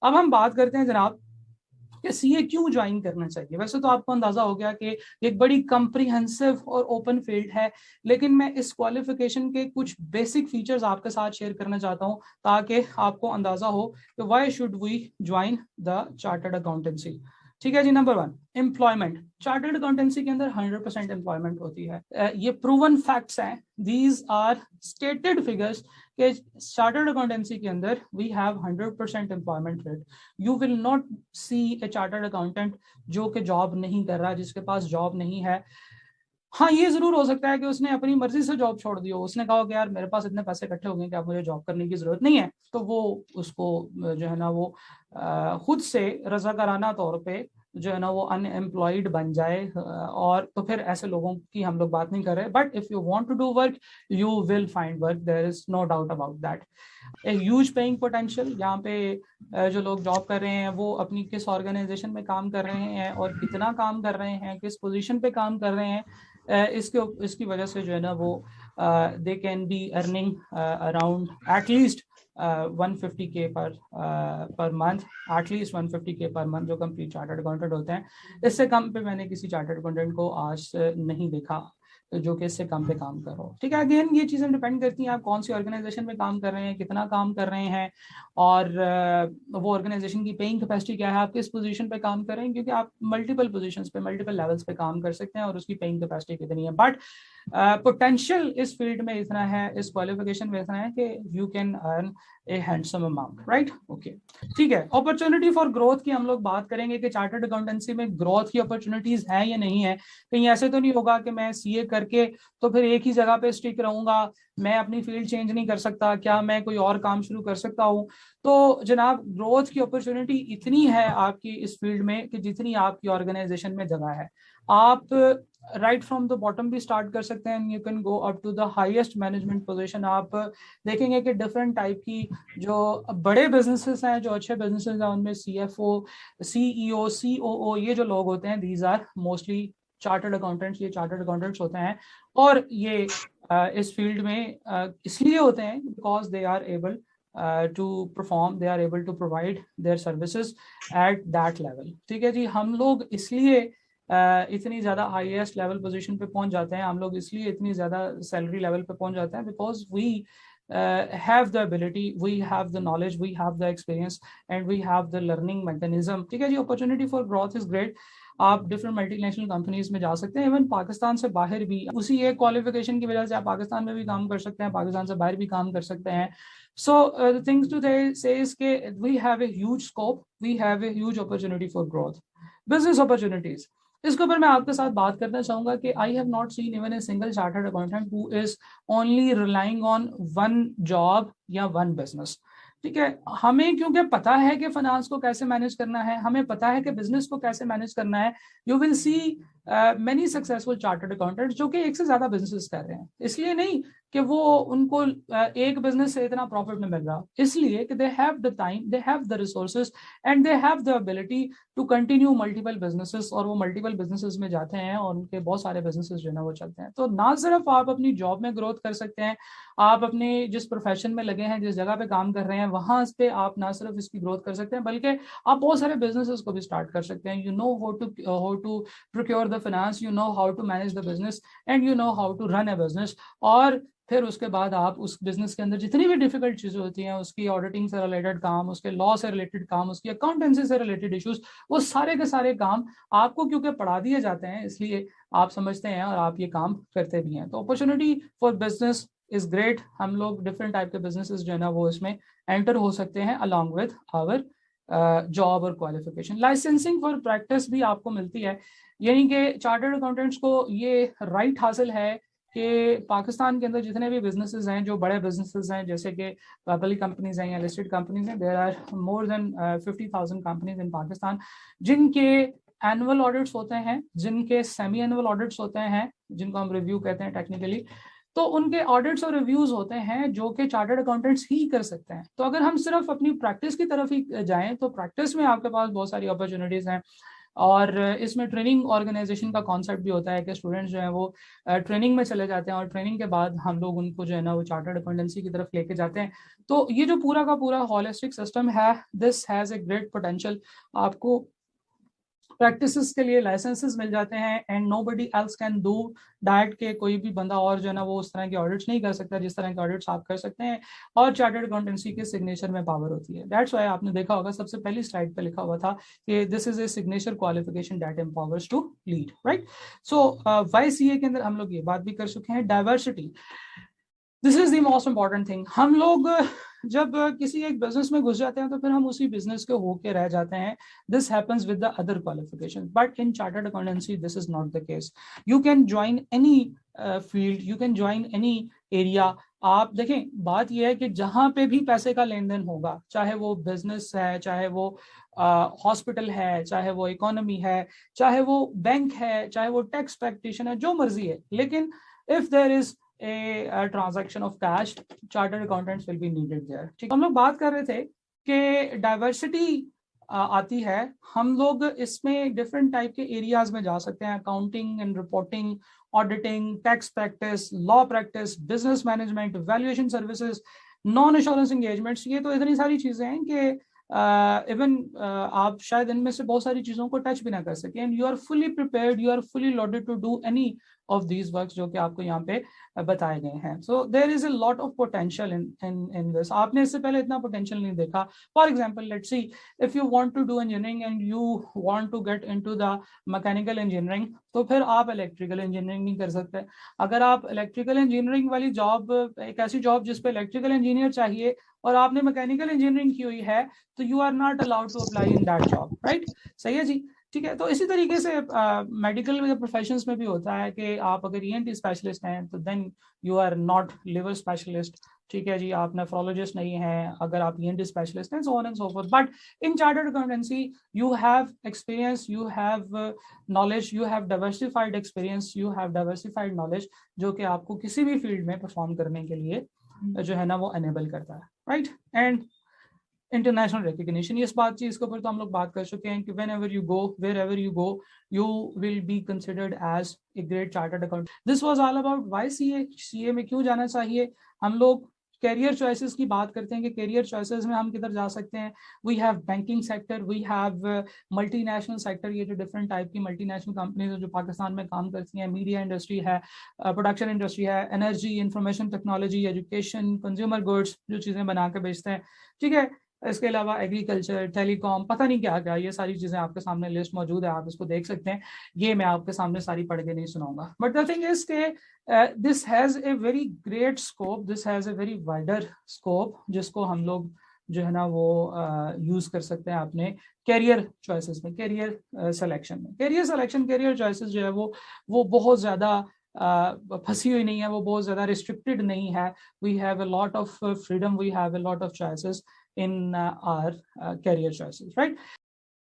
अब हम बात करते हैं जनाब कि सीए क्यों ज्वाइन करना चाहिए। वैसे तो आपको अंदाजा हो गया कि एक बड़ी कम्प्रीहेंसिव और ओपन फील्ड है, लेकिन मैं इस क्वालिफिकेशन के कुछ बेसिक फीचर्स आपके साथ शेयर करना चाहता हूं ताकि आपको अंदाजा हो कि why should we join the chartered accountancy. ठीक है जी। Number 1, employment. चार्टर्ड अकाउंटेंसी के अंदर 100% एम्प्लॉयमेंट होती है। ये प्रूवन फैक्ट्स हैं, दीज आर स्टेटेड फिगर्स कि चार्टर्ड अकाउंटेंसी के अंदर we have 100% employment rate. You will not see a chartered accountant जो कि जॉब नहीं कर रहा, जिसके पास जॉब नहीं है। हाँ, ये जरूर हो सकता है कि उसने अपनी मर्जी से जॉब छोड़ दी हो, उसने कहा कि यार मेरे पास इतने पैसे इकट्ठे हो गए कि अब मुझे जॉब करने की जरूरत नहीं है, तो वो उसको जो है ना वो खुद से रजाकाराना तौर पे जो है ना वो अनएम्प्लॉयड बन जाए। और तो फिर ऐसे लोगों की हम लोग बात नहीं कर रहे, but if you want to do work you will find work, there is no doubt about that. A huge paying potential. यहाँ पे जो लोग जॉब कर रहे हैं वो अपनी किस ऑर्गेनाइजेशन में काम कर रहे हैं और कितना काम कर रहे हैं, किस पोजीशन पे काम कर रहे हैं, इसकी वजह से जो है ना वो they can be earning around at least 150K per month, at least 150K per month जो कंप्लीट चार्टर्ड अकाउंटेंट होते हैं। इससे कम पे मैंने किसी चार्टर्ड अकाउंटेंट को आज नहीं देखा जो कि इससे कम पे काम कर रहा हो। ठीक है, अगेन ये चीज़ें डिपेंड करती हैं आप कौन सी ऑर्गेनाइजेशन में काम कर रहे हैं, कितना काम कर रहे हैं, और वो ऑर्गेनाइजेशन की पेइंग कैपेसिटी क्या है, आप किस पोजीशन पे काम कर रहे हैं, क्योंकि आप मल्टीपल पोजीशंस पे मल्टीपल लेवल्स पे काम कर सकते हैं और उसकी पेइंग कैपेसिटी कितनी है। बट पोटेंशियल इस फील्ड में इतना है, इस क्वालिफिकेशन में इतना है कि you can earn A handsome amount, right. Okay, ठीक है। अपॉर्चुनिटी फॉर ग्रोथ की हम लोग बात करेंगे कि चार्टर्ड अकाउंटेंसी में ग्रोथ की अपॉर्चुनिटीज है या नहीं है। कहीं ऐसे तो नहीं होगा कि मैं सीए करके तो फिर एक ही जगह पे स्टिक रहूंगा, मैं अपनी फील्ड चेंज नहीं कर सकता, क्या मैं कोई और काम शुरू कर सकता हूँ? तो जनाब, ग्रोथ की अपॉर्चुनिटी इतनी है आपकी इस फील्ड में कि जितनी आपकी ऑर्गेनाइजेशन में जगह है। आप राइट फ्रॉम द बॉटम भी स्टार्ट कर सकते हैं, you can go up to the highest management position. आप देखेंगे कि डिफरेंट टाइप की जो बड़े बिजनेसेस हैं, जो अच्छे बिजनेसेस हैं, उनमें सीएफओ, सीईओ, सीओओ ये जो लोग होते हैं, these are mostly chartered accountants. ये चार्टर्ड अकाउंटेंट्स होते हैं और ये इस फील्ड में इसलिए होते हैं because they are able to perform, they are able to provide their services at that level। ठीक है जी। हम लोग इसलिए इतनी ज़्यादा हाईएस्ट लेवल पोजीशन पे पहुंच जाते हैं, हम लोग इसलिए इतनी ज़्यादा सैलरी लेवल पे पहुंच जाते हैं because we have the ability, we have the knowledge, we have the experience and we have the learning mechanism। ठीक है जी। opportunity for growth is great। आप डिफरेंट मल्टीनेशनल कंपनीज में जा सकते हैं, इवन पाकिस्तान से बाहर भी उसी एक क्वालिफिकेशन की वजह से आप पाकिस्तान में भी काम कर सकते हैं, पाकिस्तान से बाहर भी काम कर सकते हैं। So the things to say is कि we have a huge scope, we have a huge opportunity for growth, business opportunities। इसके ऊपर मैं आपके साथ बात करना चाहूंगा कि I have not seen even a single chartered accountant who is only relying on one job या वन बिजनेस। ठीक है, हमें क्योंकि पता है कि फाइनेंस को कैसे मैनेज करना है, हमें पता है कि बिजनेस को कैसे मैनेज करना है। You will see many successful chartered accountant जो कि एक से ज्यादा बिजनेस कर रहे हैं, इसलिए नहीं कि वो उनको एक बिजनेस से इतना प्रॉफिट नहीं मिल रहा, इसलिए कि they have the time, they have the resources and they have the ability to continue multiple businesses. और वो मल्टीपल बिजनेसेस में जाते हैं और उनके बहुत सारे बिजनेसेस जो है ना वो चलते हैं। तो ना सिर्फ आप अपनी जॉब में ग्रोथ कर सकते हैं, आप अपने जिस प्रोफेशन में लगे हैं, जिस जगह पे काम कर रहे हैं, वहां पे आप ना सिर्फ इसकी ग्रोथ कर सकते हैं बल्कि आप बहुत सारे बिजनेसेस को भी स्टार्ट कर सकते हैं। You know how to procure the finance, you know how to manage the business and you know how to run a business. और फिर उसके बाद आप उस बिजनेस के अंदर जितनी भी डिफिकल्ट चीजें होती हैं, उसकी ऑडिटिंग से रिलेटेड काम, उसके लॉ से रिलेटेड काम, उसकी अकाउंटेंसी से रिलेटेड इश्यूज, वो सारे के सारे काम आपको क्योंकि पढ़ा दिए जाते हैं, इसलिए आप समझते हैं और आप ये काम करते भी हैं। तो opportunity for business is great. हम लोग डिफरेंट टाइप के बिजनेसेस जो है ना वो इसमें एंटर हो सकते हैं अलॉन्ग विद आवर जॉब और क्वालिफिकेशन। लाइसेंसिंग फॉर प्रैक्टिस भी आपको मिलती है, यानी कि चार्टर्ड अकाउंटेंट्स को ये राइट हासिल है कि पाकिस्तान के अंदर जितने भी बिजनेसेस हैं, जो बड़े बिजनेसेस हैं, जैसे कि पब्लिक कंपनीज हैं या लिस्टेड कंपनीज हैं, there are more than 50,000 companies in Pakistan जिनके एनुअल ऑडिट्स होते हैं, जिनके सेमी एनुअल ऑडिट्स होते हैं, जिनको हम रिव्यू कहते हैं टेक्निकली। तो उनके ऑडिट्स और रिव्यूज होते हैं जो कि चार्टर्ड अकाउंटेंट्स ही कर सकते हैं। तो अगर हम सिर्फ अपनी प्रैक्टिस की तरफ ही जाएं तो प्रैक्टिस में आपके पास बहुत सारी अपॉर्चुनिटीज हैं। और इसमें ट्रेनिंग ऑर्गेनाइजेशन का कॉन्सेप्ट भी होता है कि स्टूडेंट्स जो है वो ट्रेनिंग में चले जाते हैं और ट्रेनिंग के बाद हम लोग उनको जो है ना वो चार्टर्ड अकाउंटेंसी की तरफ लेके जाते हैं। तो ये जो पूरा का पूरा होलिस्टिक सिस्टम है, this has a great potential. आपको प्रैक्टिसेस के लिए लाइसेंसेस मिल जाते हैं and nobody else can do that, के कोई भी बंदा और जो है ना वो उस तरह के ऑडिट्स नहीं कर सकता जिस तरह के ऑडिट्स आप कर सकते हैं, और चार्टर्ड अकाउंटेंसी के सिग्नेचर में पावर होती है। दैट्स व्हाई आपने देखा होगा सबसे पहली स्लाइड पे लिखा हुआ था कि this is a signature qualification that empowers to lead, right. So YCA के अंदर हम लोग ये बात भी कर चुके हैं, diversity, this is the most important thing. हम लोग जब किसी एक बिजनेस में घुस जाते हैं तो फिर हम उसी बिजनेस के होके रह जाते हैं। This happens with the other qualification, but in chartered accountancy this is not the case. You can join any field, you can join any area. आप देखें, बात यह है कि जहां पे भी पैसे का लेन देन होगा, चाहे वो बिजनेस है, चाहे वो हॉस्पिटल है, चाहे वो इकोनॉमी है, चाहे वो बैंक है, चाहे वो टैक्स प्रैक्टिशनर है, जो मर्जी है, लेकिन if there is a transaction of cash, chartered accountants will be needed there। ठीक, हम लोग बात कर रहे थे कि डाइवर्सिटी आती है, हम लोग इसमें डिफरेंट टाइप के एरियाज में जा सकते हैं, accounting and reporting, auditing, tax practice, law practice, business management, valuation services, non assurance engagements. ये तो इतनी सारी चीजें हैं कि इवन आप शायद इनमें से बहुत सारी चीजों को टच भी ना कर सके, and you are fully prepared, you are fully loaded to do any of these works जो कि आपको यहाँ पे बताए गए हैं। So there is a lot of potential in this. आपने इससे पहले इतना पोटेंशियल नहीं देखा। For example, let's see, if you want to do engineering and you want to get into the mechanical engineering, तो फिर आप इलेक्ट्रिकल इंजीनियरिंग नहीं कर सकते। अगर आप इलेक्ट्रिकल इंजीनियरिंग वाली जॉब, एक ऐसी जॉब जिसपे इलेक्ट्रिकल इंजीनियर चाहिए, और आपने मैकेनिकल इंजीनियरिंग की हुई है, तो you are not allowed to apply in that job, right. सही है जी, ठीक है। तो इसी तरीके से मेडिकल प्रोफेशंस में भी होता है कि आप अगर ENT स्पेशलिस्ट हैं तो then you are not liver specialist, ठीक है जी, आप नेफ्रोलॉजिस्ट नहीं हैं अगर आप ENT स्पेशलिस्ट हैं, so on and so fourth. But in chartered accountancy you have experience, you have knowledge, you have diversified experience, you have diversified knowledge, जो कि आपको किसी भी फील्ड में परफॉर्म करने के लिए जो है ना वो एनेबल करता है, राइट। एंड इंटरनेशनल रिकग्निशन, इस बात चीज के ऊपर तो हम लोग बात कर चुके हैं कि whenever you go, wherever you go, you will be considered as a great chartered accountant। This was all about why CA में क्यों जाना चाहिए। हम लोग कैरियर चॉइसेस की बात करते हैं कि कैरियर चॉइसेस में हम किधर जा सकते हैं। We have banking sector, we have multinational sector, ये जो डिफरेंट टाइप की मल्टीनेशनल कंपनीज जो पाकिस्तान में काम करती हैं, मीडिया इंडस्ट्री है, प्रोडक्शन इंडस्ट्री है, energy, information technology, education, consumer goods, जो चीज़ें बना के बेचते हैं, ठीक है। इसके अलावा एग्रीकल्चर, टेलीकॉम, पता नहीं क्या क्या, ये सारी चीज़ें आपके सामने लिस्ट मौजूद है, आप इसको देख सकते हैं। ये मैं आपके सामने सारी पढ़ के नहीं सुनाऊंगा, बट द थिंग इज के this has a very great scope, this has a very wider scope, जिसको हम लोग जो है ना वो यूज़ कर सकते हैं अपने कैरियर चॉइसेस में, कैरियर सिलेक्शन में। कैरियर सिलेक्शन, कैरियर चॉइसेस जो है वो बहुत ज़्यादा फंसी हुई नहीं है, वो बहुत ज़्यादा रिस्ट्रिक्टेड नहीं है। We have a lot of freedom, we have a lot of choices in our career choices, right?